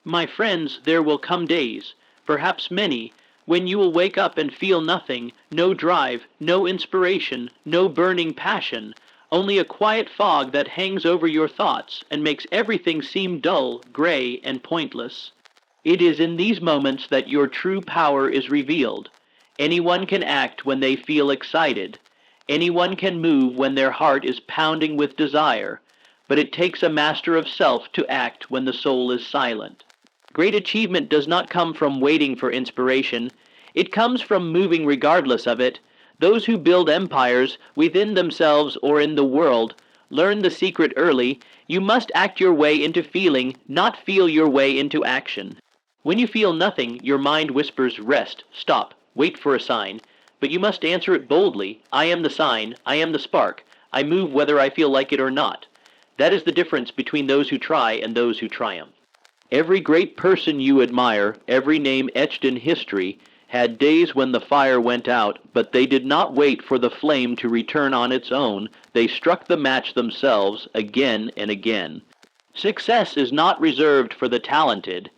My friends, there will come days, perhaps many, when you will wake up and feel nothing, no drive, no inspiration, no burning passion, only a quiet fog that hangs over your thoughts and makes everything seem dull, gray, and pointless. It is in these moments that your true power is revealed. Anyone can act when they feel excited. Anyone can move when their heart is pounding with desire. But it takes a master of self to act when the soul is silent. Great achievement does not come from waiting for inspiration. It comes from moving regardless of it. Those who build empires, within themselves or in the world, learn the secret early. You must act your way into feeling, not feel your way into action. When you feel nothing, your mind whispers, rest, stop, wait for a sign. But you must answer it boldly. I am the sign, I am the spark. I move whether I feel like it or not. That is the difference between those who try and those who triumph. Every great person you admire, every name etched in history, had days when the fire went out, but they did not wait for the flame to return on its own. They struck the match themselves again and again. Success is not reserved for the talented.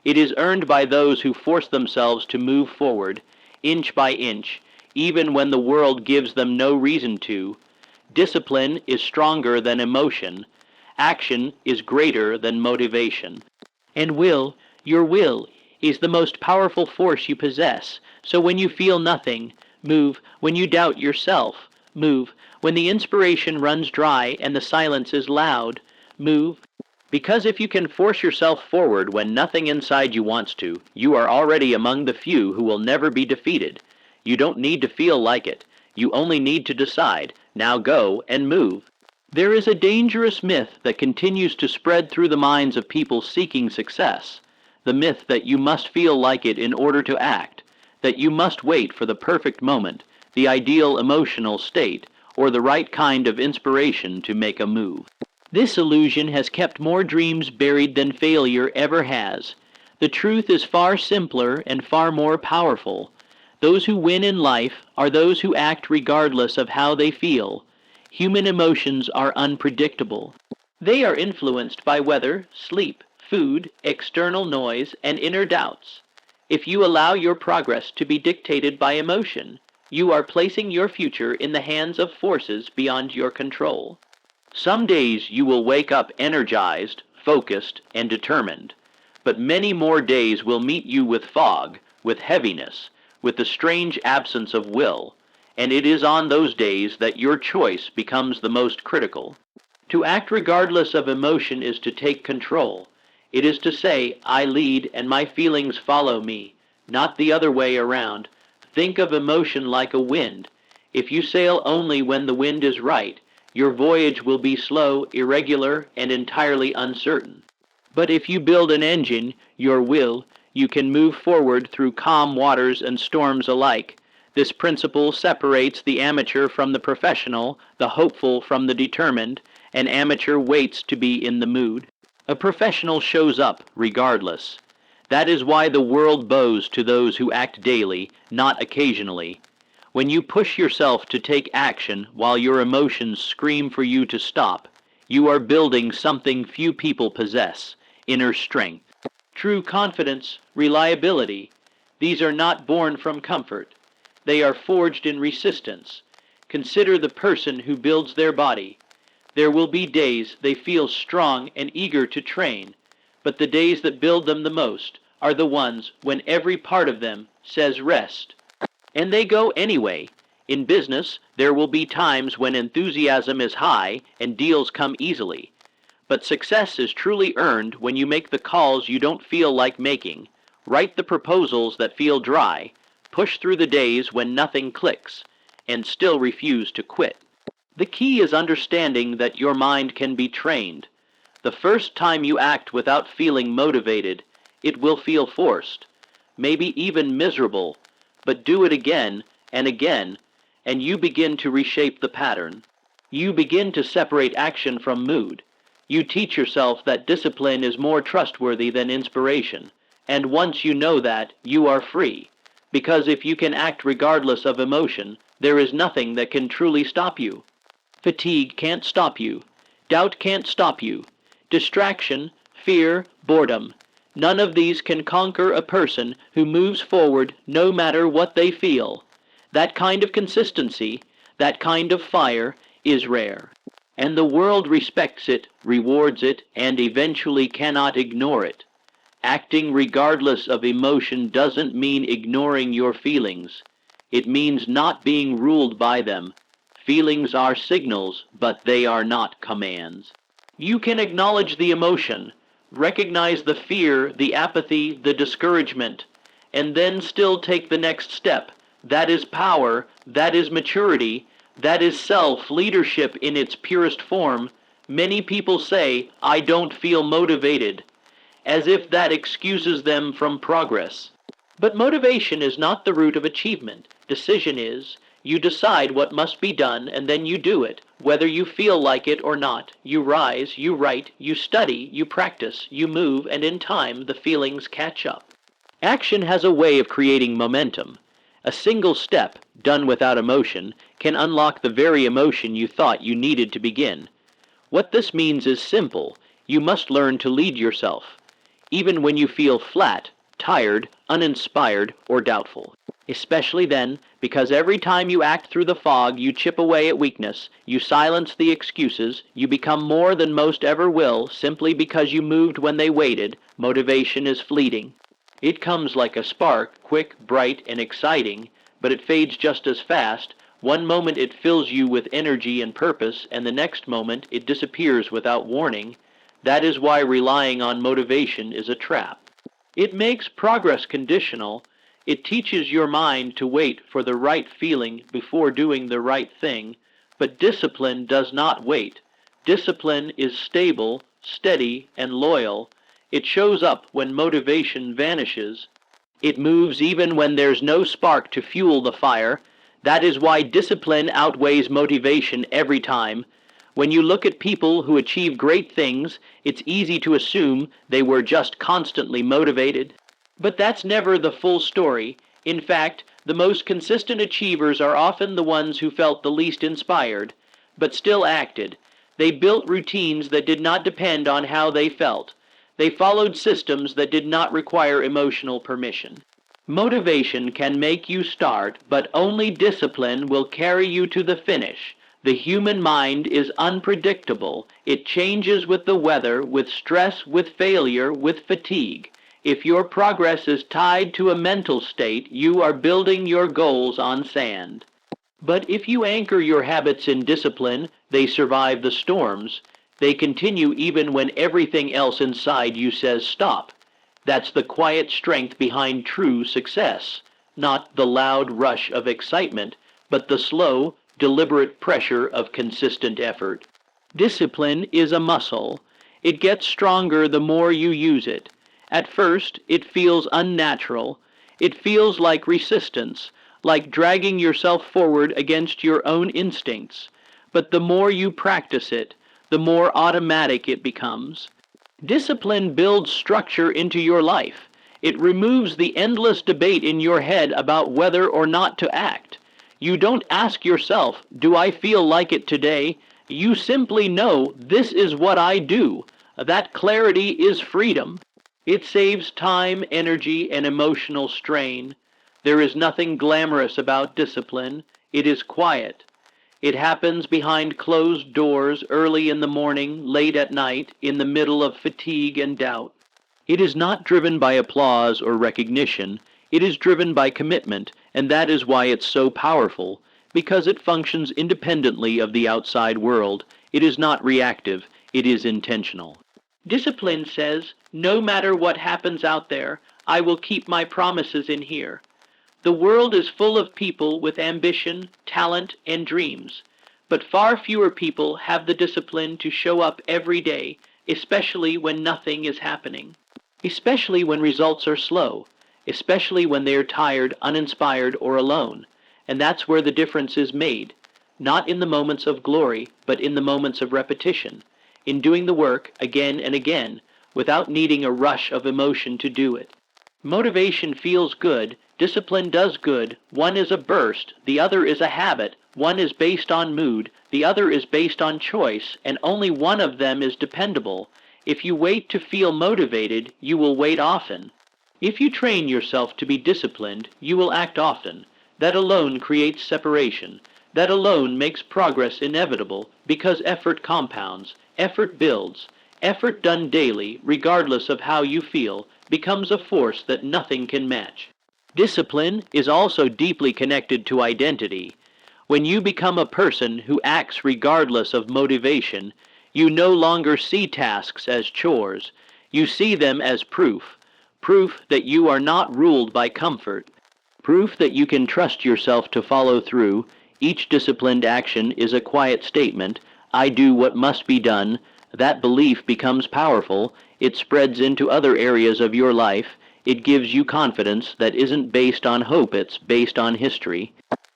It is earned by those who force themselves to move forward, inch by inch, even when the world gives them no reason to. Discipline is stronger than emotion. Action is greater than motivation. And your will, is the most powerful force you possess. So when you feel nothing, move. When you doubt yourself, move. When the inspiration runs dry and the silence is loud, move. Because if you can force yourself forward when nothing inside you wants to, you are already among the few who will never be defeated. You don't need to feel like it. You only need to decide. Now go and move. There is a dangerous myth that continues to spread through the minds of people seeking success. The myth that you must feel like it in order to act, that you must wait for the perfect moment, the ideal emotional state, or the right kind of inspiration to make a move. This illusion has kept more dreams buried than failure ever has. The truth is far simpler and far more powerful. Those who win in life are those who act regardless of how they feel. Human emotions are unpredictable. They are influenced by weather, sleep, food, external noise, and inner doubts. If you allow your progress to be dictated by emotion, you are placing your future in the hands of forces beyond your control. Some days you will wake up energized, focused, and determined, but many more days will meet you with fog, with heaviness, with the strange absence of will, and it is on those days that your choice becomes the most critical. To act regardless of emotion is to take control. It is to say, I lead and my feelings follow me, not the other way around. Think of emotion like a wind. If you sail only when the wind is right, your voyage will be slow, irregular, and entirely uncertain. But if you build an engine, your will, you can move forward through calm waters and storms alike. This principle separates the amateur from the professional, the hopeful from the determined. An amateur waits to be in the mood. A professional shows up regardless. That is why the world bows to those who act daily, not occasionally. When you push yourself to take action while your emotions scream for you to stop, you are building something few people possess, inner strength. True confidence, reliability, these are not born from comfort. They are forged in resistance. Consider the person who builds their body. There will be days they feel strong and eager to train, but the days that build them the most are the ones when every part of them says rest. And they go anyway. In business, there will be times when enthusiasm is high and deals come easily. But success is truly earned when you make the calls you don't feel like making, write the proposals that feel dry, push through the days when nothing clicks, and still refuse to quit. The key is understanding that your mind can be trained. The first time you act without feeling motivated, it will feel forced, maybe even miserable, but do it again and again, and you begin to reshape the pattern. You begin to separate action from mood. You teach yourself that discipline is more trustworthy than inspiration, and once you know that, you are free. Because if you can act regardless of emotion, there is nothing that can truly stop you. Fatigue can't stop you. Doubt can't stop you. Distraction, fear, boredom. None of these can conquer a person who moves forward no matter what they feel. That kind of consistency, that kind of fire, is rare. And the world respects it, rewards it, and eventually cannot ignore it. Acting regardless of emotion doesn't mean ignoring your feelings. It means not being ruled by them. Feelings are signals, but they are not commands. You can acknowledge the emotion, recognize the fear, the apathy, the discouragement, and then still take the next step. That is power, that is maturity, that is self-leadership in its purest form. Many people say, "I don't feel motivated," as if that excuses them from progress. But motivation is not the root of achievement. Decision is. You decide what must be done, and then you do it, whether you feel like it or not. You rise, you write, you study, you practice, you move, and in time the feelings catch up. Action has a way of creating momentum. A single step, done without emotion, can unlock the very emotion you thought you needed to begin. What this means is simple. You must learn to lead yourself, even when you feel flat, tired, uninspired, or doubtful. Especially then, because every time you act through the fog, you chip away at weakness, you silence the excuses, you become more than most ever will simply because you moved when they waited. Motivation is fleeting. It comes like a spark, quick, bright, and exciting, but it fades just as fast. One moment it fills you with energy and purpose, and the next moment it disappears without warning. That is why relying on motivation is a trap. It makes progress conditional. It teaches your mind to wait for the right feeling before doing the right thing, but discipline does not wait. Discipline is stable, steady, and loyal. It shows up when motivation vanishes. It moves even when there's no spark to fuel the fire. That is why discipline outweighs motivation every time. When you look at people who achieve great things, it's easy to assume they were just constantly motivated. But that's never the full story. In fact, the most consistent achievers are often the ones who felt the least inspired, but still acted. They built routines that did not depend on how they felt. They followed systems that did not require emotional permission. Motivation can make you start, but only discipline will carry you to the finish. The human mind is unpredictable. It changes with the weather, with stress, with failure, with fatigue. If your progress is tied to a mental state, you are building your goals on sand. But if you anchor your habits in discipline, they survive the storms. They continue even when everything else inside you says stop. That's the quiet strength behind true success. Not the loud rush of excitement, but the slow, deliberate pressure of consistent effort. Discipline is a muscle. It gets stronger the more you use it. At first, it feels unnatural. It feels like resistance, like dragging yourself forward against your own instincts. But the more you practice it, the more automatic it becomes. Discipline builds structure into your life. It removes the endless debate in your head about whether or not to act. You don't ask yourself, "Do I feel like it today?" You simply know, "This is what I do." That clarity is freedom. It saves time, energy, and emotional strain. There is nothing glamorous about discipline. It is quiet. It happens behind closed doors, early in the morning, late at night, in the middle of fatigue and doubt. It is not driven by applause or recognition. It is driven by commitment, and that is why it's so powerful, because it functions independently of the outside world. It is not reactive. It is intentional. Discipline says, no matter what happens out there, I will keep my promises in here. The world is full of people with ambition, talent, and dreams, but far fewer people have the discipline to show up every day, especially when nothing is happening, especially when results are slow, especially when they are tired, uninspired, or alone. And that's where the difference is made, not in the moments of glory, but in the moments of repetition, in doing the work again and again, without needing a rush of emotion to do it. Motivation feels good. Discipline does good. One is a burst, the other is a habit. One is based on mood, the other is based on choice, and only one of them is dependable. If you wait to feel motivated, you will wait often. If you train yourself to be disciplined, you will act often. That alone creates separation. That alone makes progress inevitable because effort compounds, effort builds. Effort done daily, regardless of how you feel, becomes a force that nothing can match. Discipline is also deeply connected to identity. When you become a person who acts regardless of motivation, you no longer see tasks as chores. You see them as proof. Proof that you are not ruled by comfort. Proof that you can trust yourself to follow through. Each disciplined action is a quiet statement. I do what must be done. That belief becomes powerful. It spreads into other areas of your life. It gives you confidence that isn't based on hope, it's based on history.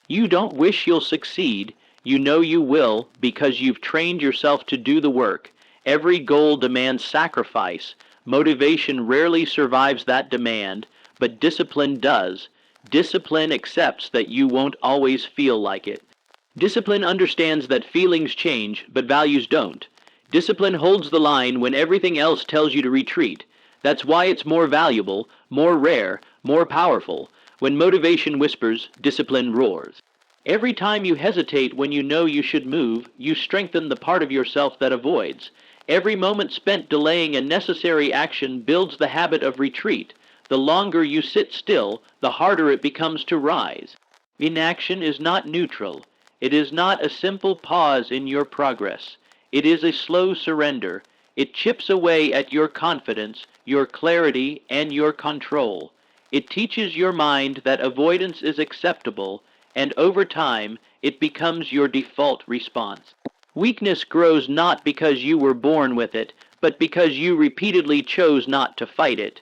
You don't wish you'll succeed. You know you will because you've trained yourself to do the work. Every goal demands sacrifice. Motivation rarely survives that demand, but discipline does. Discipline accepts that you won't always feel like it. Discipline understands that feelings change, but values don't. Discipline holds the line when everything else tells you to retreat. That's why it's more valuable, more rare, more powerful. When motivation whispers, discipline roars. Every time you hesitate when you know you should move, you strengthen the part of yourself that avoids. Every moment spent delaying a necessary action builds the habit of retreat. The longer you sit still, the harder it becomes to rise. Inaction is not neutral. It is not a simple pause in your progress. It is a slow surrender. It chips away at your confidence, your clarity, and your control. It teaches your mind that avoidance is acceptable, and over time, it becomes your default response. Weakness grows not because you were born with it, but because you repeatedly chose not to fight it.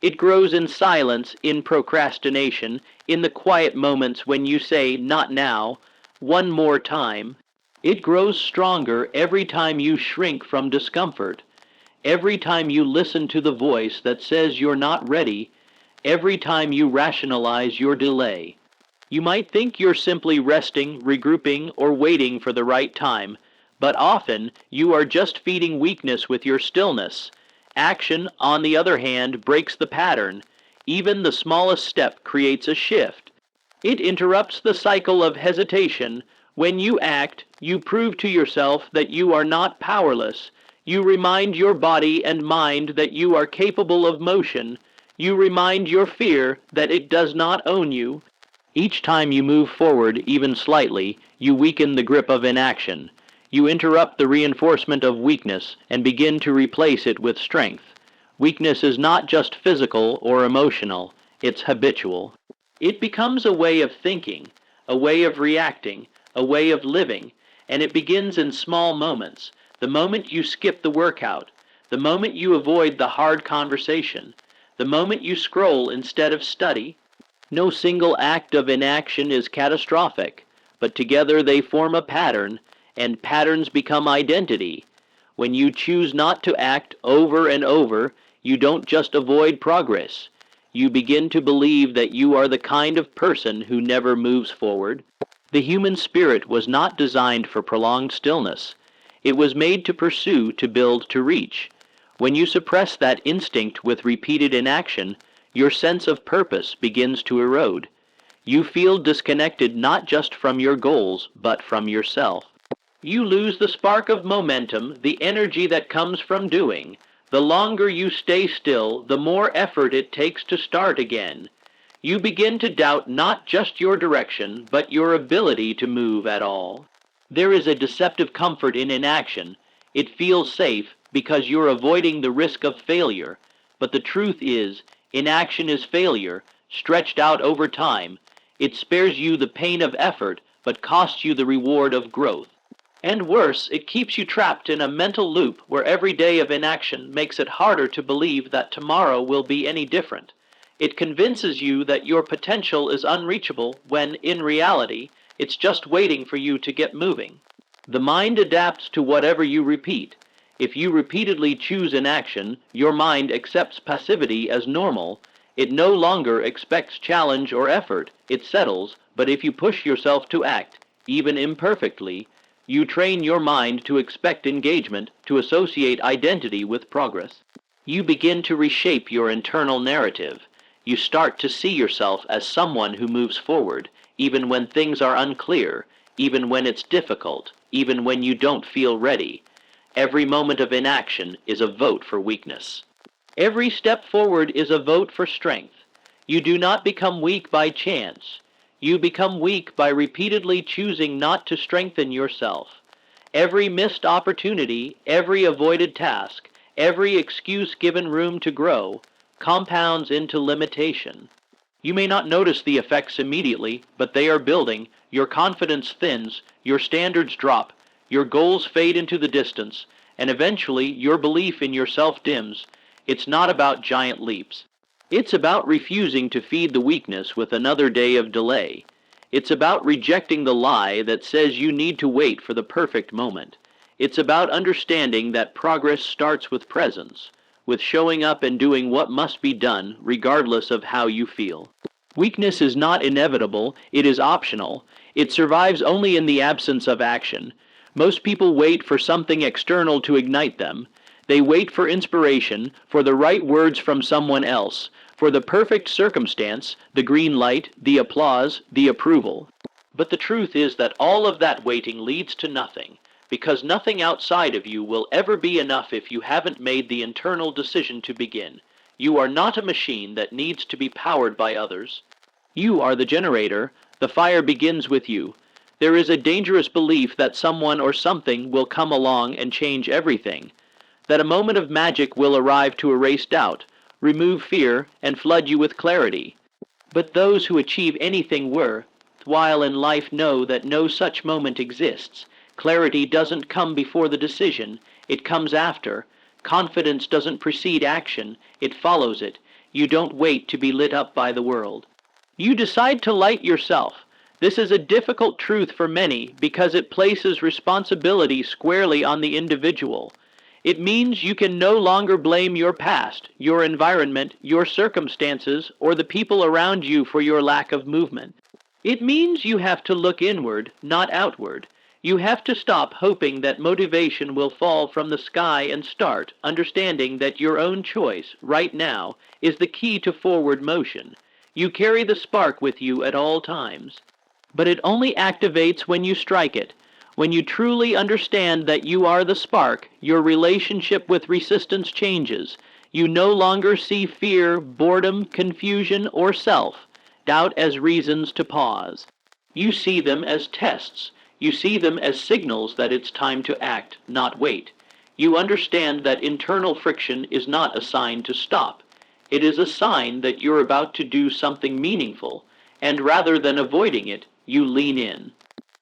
It grows in silence, in procrastination, in the quiet moments when you say, not now, one more time. It grows stronger every time you shrink from discomfort, every time you listen to the voice that says you're not ready, every time you rationalize your delay. You might think you're simply resting, regrouping, or waiting for the right time, but often you are just feeding weakness with your stillness. Action, on the other hand, breaks the pattern. Even the smallest step creates a shift. It interrupts the cycle of hesitation. When you act, you prove to yourself that you are not powerless. You remind your body and mind that you are capable of motion. You remind your fear that it does not own you. Each time you move forward, even slightly, you weaken the grip of inaction. You interrupt the reinforcement of weakness and begin to replace it with strength. Weakness is not just physical or emotional, it's habitual. It becomes a way of thinking, a way of reacting, a way of living, and it begins in small moments. The moment you skip the workout, the moment you avoid the hard conversation, the moment you scroll instead of study. No single act of inaction is catastrophic, but together they form a pattern, and patterns become identity. When you choose not to act over and over, you don't just avoid progress. You begin to believe that you are the kind of person who never moves forward. The human spirit was not designed for prolonged stillness. It was made to pursue, to build, to reach. When you suppress that instinct with repeated inaction, your sense of purpose begins to erode. You feel disconnected not just from your goals, but from yourself. You lose the spark of momentum, the energy that comes from doing. The longer you stay still, the more effort it takes to start again. You begin to doubt not just your direction, but your ability to move at all. There is a deceptive comfort in inaction. It feels safe because you're avoiding the risk of failure. But the truth is, inaction is failure, stretched out over time. It spares you the pain of effort, but costs you the reward of growth. And worse, it keeps you trapped in a mental loop where every day of inaction makes it harder to believe that tomorrow will be any different. It convinces you that your potential is unreachable when, in reality, it's just waiting for you to get moving. The mind adapts to whatever you repeat. If you repeatedly choose inaction, your mind accepts passivity as normal. It no longer expects challenge or effort. It settles, but if you push yourself to act, even imperfectly, You train your mind to expect engagement, to associate identity with progress. You begin to reshape your internal narrative. You start to see yourself as someone who moves forward, even when things are unclear, even when it's difficult, even when you don't feel ready. Every moment of inaction is a vote for weakness. Every step forward is a vote for strength. You do not become weak by chance. You become weak by repeatedly choosing not to strengthen yourself. Every missed opportunity, every avoided task, every excuse given room to grow, compounds into limitation. You may not notice the effects immediately, but they are building. Your confidence thins, your standards drop, your goals fade into the distance, and eventually your belief in yourself dims. It's not about giant leaps. It's about refusing to feed the weakness with another day of delay. It's about rejecting the lie that says you need to wait for the perfect moment. It's about understanding that progress starts with presence, with showing up and doing what must be done regardless of how you feel. Weakness is not inevitable, it is optional. It survives only in the absence of action. Most people wait for something external to ignite them. They wait for inspiration, for the right words from someone else, for the perfect circumstance, the green light, the applause, the approval. But the truth is that all of that waiting leads to nothing, because nothing outside of you will ever be enough if you haven't made the internal decision to begin. You are not a machine that needs to be powered by others. You are the generator. The fire begins with you. There is a dangerous belief that someone or something will come along and change everything, that a moment of magic will arrive to erase doubt, remove fear, and flood you with clarity. But those who achieve anything worthwhile in life know that no such moment exists. Clarity doesn't come before the decision, it comes after. Confidence doesn't precede action, it follows it. You don't wait to be lit up by the world. You decide to light yourself. This is a difficult truth for many because it places responsibility squarely on the individual. It means you can no longer blame your past, your environment, your circumstances, or the people around you for your lack of movement. It means you have to look inward, not outward. You have to stop hoping that motivation will fall from the sky and start understanding that your own choice, right now, is the key to forward motion. You carry the spark with you at all times. But it only activates when you strike it. When you truly understand that you are the spark, your relationship with resistance changes. You no longer see fear, boredom, confusion, or self-doubt as reasons to pause. You see them as tests. You see them as signals that it's time to act, not wait. You understand that internal friction is not a sign to stop. It is a sign that you're about to do something meaningful, and rather than avoiding it, you lean in.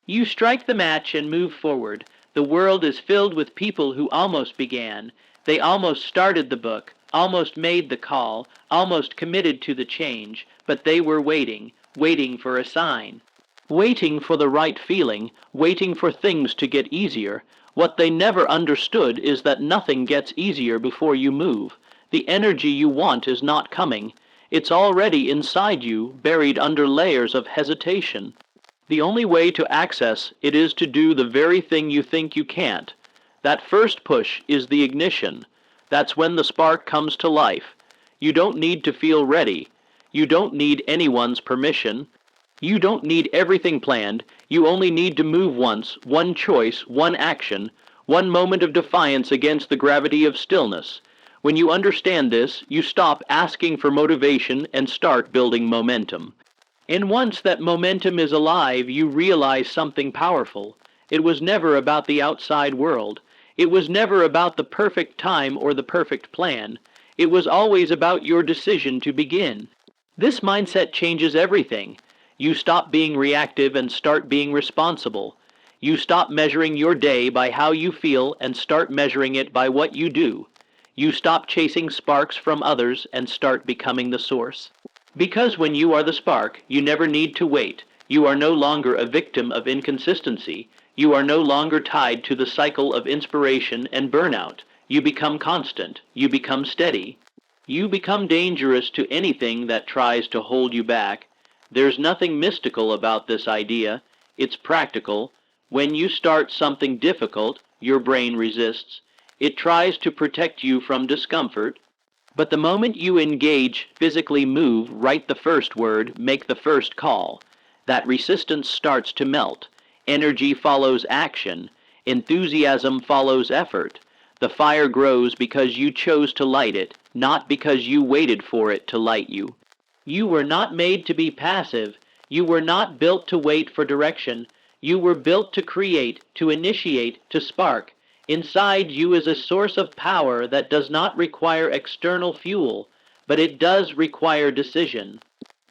You strike the match and move forward. The world is filled with people who almost began. They almost started the book, almost made the call, almost committed to the change, but they were waiting for a sign. Waiting for the right feeling, waiting for things to get easier. What they never understood is that nothing gets easier before you move. The energy you want is not coming. It's already inside you, buried under layers of hesitation. The only way to access it is to do the very thing you think you can't. That first push is the ignition. That's when the spark comes to life. You don't need to feel ready. You don't need anyone's permission. You don't need everything planned. You only need to move once, one choice, one action, one moment of defiance against the gravity of stillness. When you understand this, you stop asking for motivation and start building momentum. And once that momentum is alive, you realize something powerful. It was never about the outside world. It was never about the perfect time or the perfect plan. It was always about your decision to begin. This mindset changes everything. You stop being reactive and start being responsible. You stop measuring your day by how you feel and start measuring it by what you do. You stop chasing sparks from others and start becoming the source. Because when you are the spark, you never need to wait. You are no longer a victim of inconsistency. You are no longer tied to the cycle of inspiration and burnout. You become constant. You become steady. You become dangerous to anything that tries to hold you back. There's nothing mystical about this idea. It's practical. When you start something difficult, your brain resists. It tries to protect you from discomfort. But the moment you engage, physically move, write the first word, make the first call, that resistance starts to melt. Energy follows action. Enthusiasm follows effort. The fire grows because you chose to light it, not because you waited for it to light you. You were not made to be passive. You were not built to wait for direction. You were built to create, to initiate, to spark. Inside you is a source of power that does not require external fuel, but it does require decision.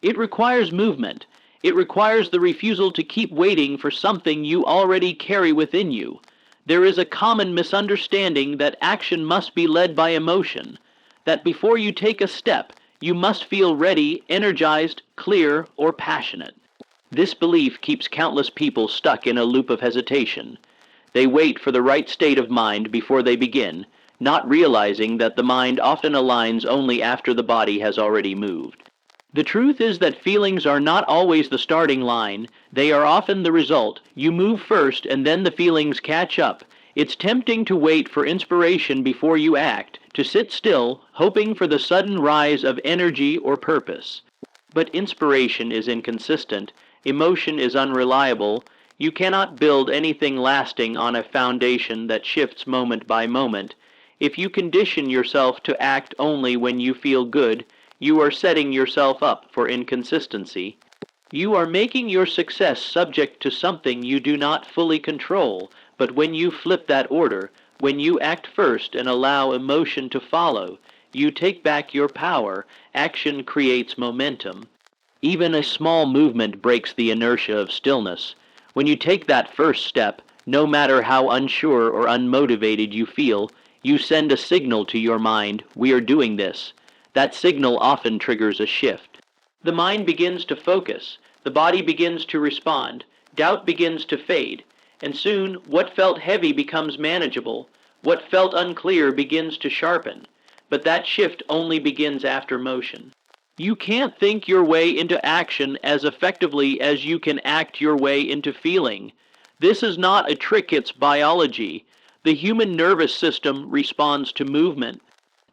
It requires movement. It requires the refusal to keep waiting for something you already carry within you. There is a common misunderstanding that action must be led by emotion, that before you take a step, you must feel ready, energized, clear, or passionate. This belief keeps countless people stuck in a loop of hesitation. They wait for the right state of mind before they begin, not realizing that the mind often aligns only after the body has already moved. The truth is that feelings are not always the starting line. They are often the result. You move first and then the feelings catch up. It's tempting to wait for inspiration before you act, to sit still, hoping for the sudden rise of energy or purpose. But inspiration is inconsistent. Emotion is unreliable. You cannot build anything lasting on a foundation that shifts moment by moment. If you condition yourself to act only when you feel good, you are setting yourself up for inconsistency. You are making your success subject to something you do not fully control, but when you flip that order, when you act first and allow emotion to follow, you take back your power. Action creates momentum. Even a small movement breaks the inertia of stillness. When you take that first step, no matter how unsure or unmotivated you feel, you send a signal to your mind, "We are doing this." That signal often triggers a shift. The mind begins to focus, the body begins to respond, doubt begins to fade, and soon what felt heavy becomes manageable, what felt unclear begins to sharpen. But that shift only begins after motion. You can't think your way into action as effectively as you can act your way into feeling. This is not a trick, it's biology. The human nervous system responds to movement.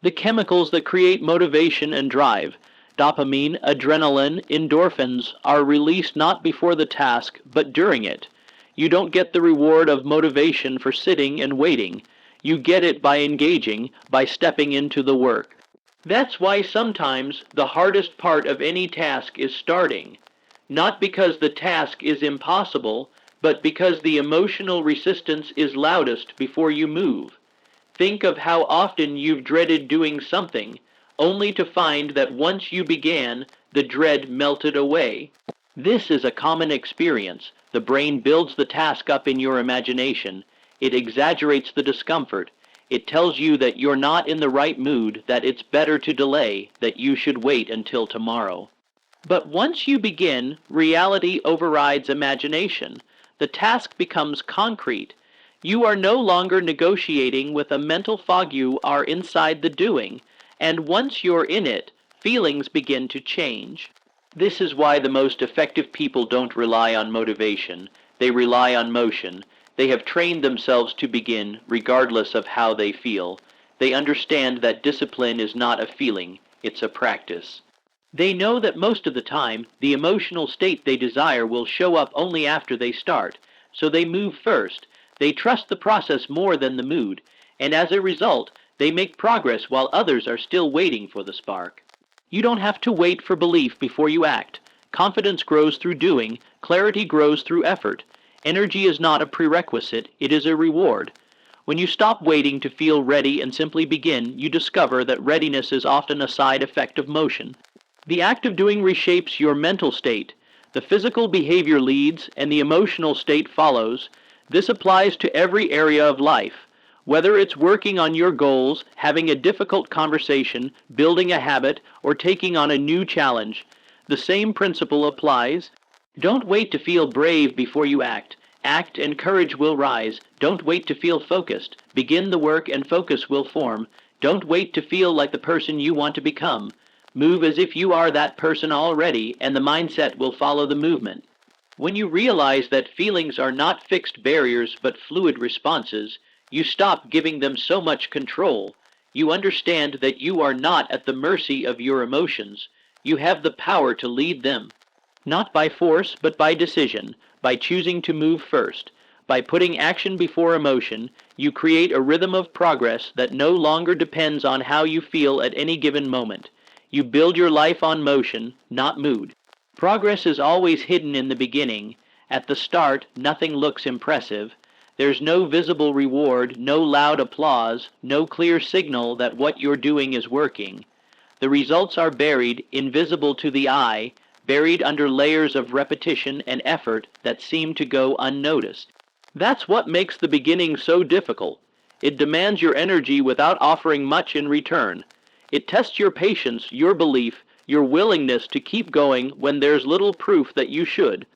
The chemicals that create motivation and drive, dopamine, adrenaline, endorphins, are released not before the task, but during it. You don't get the reward of motivation for sitting and waiting. You get it by engaging, by stepping into the work. That's why sometimes the hardest part of any task is starting, not because the task is impossible, but because the emotional resistance is loudest before you move. Think of how often you've dreaded doing something, only to find that once you began, the dread melted away. This is a common experience. The brain builds the task up in your imagination. It exaggerates the discomfort. It tells you that you're not in the right mood, that it's better to delay, that you should wait until tomorrow. But once you begin, reality overrides imagination. The task becomes concrete. You are no longer negotiating with a mental fog. You are inside the doing, and once you're in it, feelings begin to change. This is why the most effective people don't rely on motivation. They rely on motion. They have trained themselves to begin, regardless of how they feel. They understand that discipline is not a feeling, it's a practice. They know that most of the time, the emotional state they desire will show up only after they start, so they move first. They trust the process more than the mood, and as a result, they make progress while others are still waiting for the spark. You don't have to wait for belief before you act. Confidence grows through doing, clarity grows through effort. Energy is not a prerequisite, it is a reward. When you stop waiting to feel ready and simply begin, you discover that readiness is often a side effect of motion. The act of doing reshapes your mental state. The physical behavior leads, and the emotional state follows. This applies to every area of life. Whether it's working on your goals, having a difficult conversation, building a habit, or taking on a new challenge, the same principle applies. Don't wait to feel brave before you act. Act and courage will rise. Don't wait to feel focused. Begin the work and focus will form. Don't wait to feel like the person you want to become. Move as if you are that person already, and the mindset will follow the movement. When you realize that feelings are not fixed barriers but fluid responses, you stop giving them so much control. You understand that you are not at the mercy of your emotions. You have the power to lead them. Not by force, but by decision, by choosing to move first. By putting action before emotion, you create a rhythm of progress that no longer depends on how you feel at any given moment. You build your life on motion, not mood. Progress is always hidden in the beginning. At the start, nothing looks impressive. There's no visible reward, no loud applause, no clear signal that what you're doing is working. The results are buried, invisible to the eye, buried under layers of repetition and effort that seem to go unnoticed. That's what makes the beginning so difficult. It demands your energy without offering much in return. It tests your patience, your belief, your willingness to keep going when there's little proof that you should.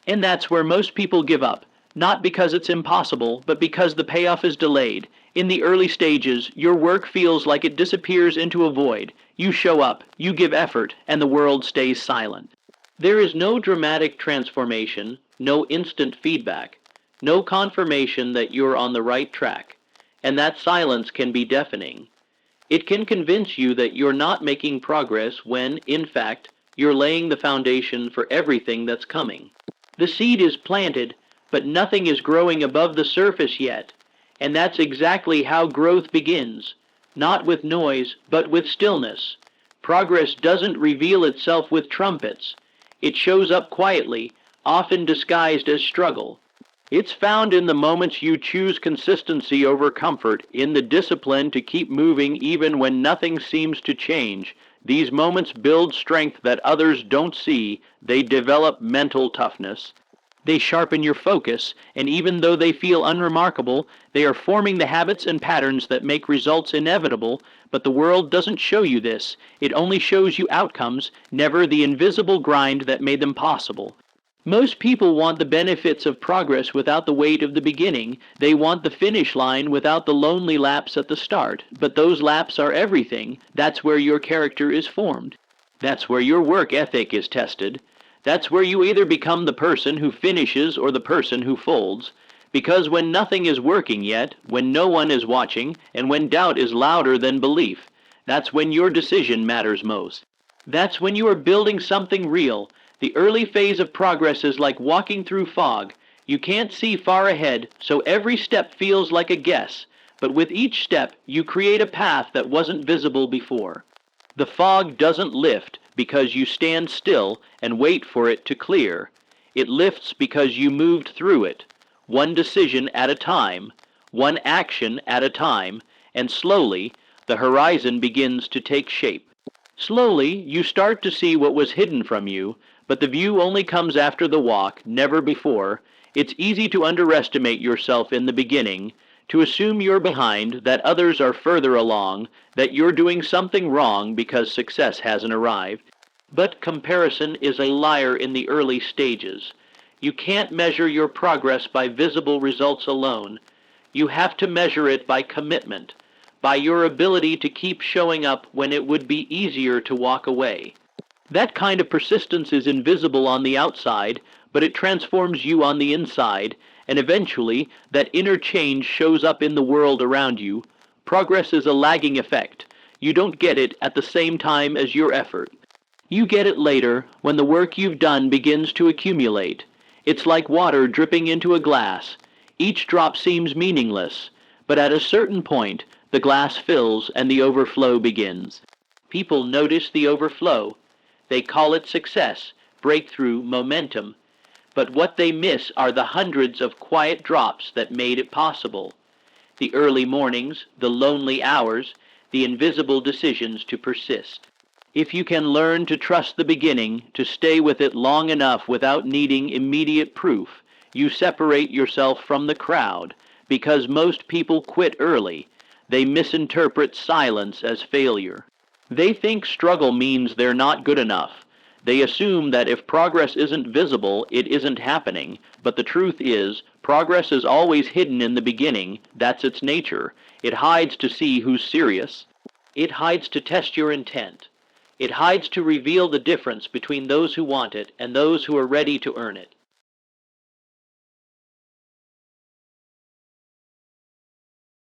And that's where most people give up, not because it's impossible, but because the payoff is delayed. In the early stages, your work feels like it disappears into a void. You show up, you give effort, and the world stays silent. There is no dramatic transformation, no instant feedback, no confirmation that you're on the right track, and that silence can be deafening. It can convince you that you're not making progress when, in fact, you're laying the foundation for everything that's coming. The seed is planted, but nothing is growing above the surface yet, and that's exactly how growth begins, not with noise, but with stillness. Progress doesn't reveal itself with trumpets. It shows up quietly, often disguised as struggle. It's found in the moments you choose consistency over comfort, in the discipline to keep moving even when nothing seems to change. These moments build strength that others don't see. They develop mental toughness. They sharpen your focus, and even though they feel unremarkable, they are forming the habits and patterns that make results inevitable. But the world doesn't show you this. It only shows you outcomes, never the invisible grind that made them possible. Most people want the benefits of progress without the weight of the beginning. They want the finish line without the lonely laps at the start. But those laps are everything. That's where your character is formed. That's where your work ethic is tested. That's where you either become the person who finishes or the person who folds. Because when nothing is working yet, when no one is watching, and when doubt is louder than belief, that's when your decision matters most. That's when you are building something real. The early phase of progress is like walking through fog. You can't see far ahead, so every step feels like a guess. But with each step, you create a path that wasn't visible before. The fog doesn't lift because you stand still and wait for it to clear. It lifts because you moved through it, one decision at a time, one action at a time, and slowly, the horizon begins to take shape. Slowly, you start to see what was hidden from you, but the view only comes after the walk, never before. It's easy to underestimate yourself in the beginning, to assume you're behind, that others are further along, that you're doing something wrong because success hasn't arrived. But comparison is a liar in the early stages. You can't measure your progress by visible results alone. You have to measure it by commitment, by your ability to keep showing up when it would be easier to walk away. That kind of persistence is invisible on the outside, but it transforms you on the inside, and eventually that inner change shows up in the world around you. Progress is a lagging effect. You don't get it at the same time as your effort. You get it later, when the work you've done begins to accumulate. It's like water dripping into a glass. Each drop seems meaningless, but at a certain point, the glass fills and the overflow begins. People notice the overflow. They call it success, breakthrough, momentum. But what they miss are the hundreds of quiet drops that made it possible. The early mornings, the lonely hours, the invisible decisions to persist. If you can learn to trust the beginning, to stay with it long enough without needing immediate proof, you separate yourself from the crowd, because most people quit early. They misinterpret silence as failure. They think struggle means they're not good enough. They assume that if progress isn't visible, it isn't happening. But the truth is, progress is always hidden in the beginning. That's its nature. It hides to see who's serious. It hides to test your intent. It hides to reveal the difference between those who want it and those who are ready to earn it.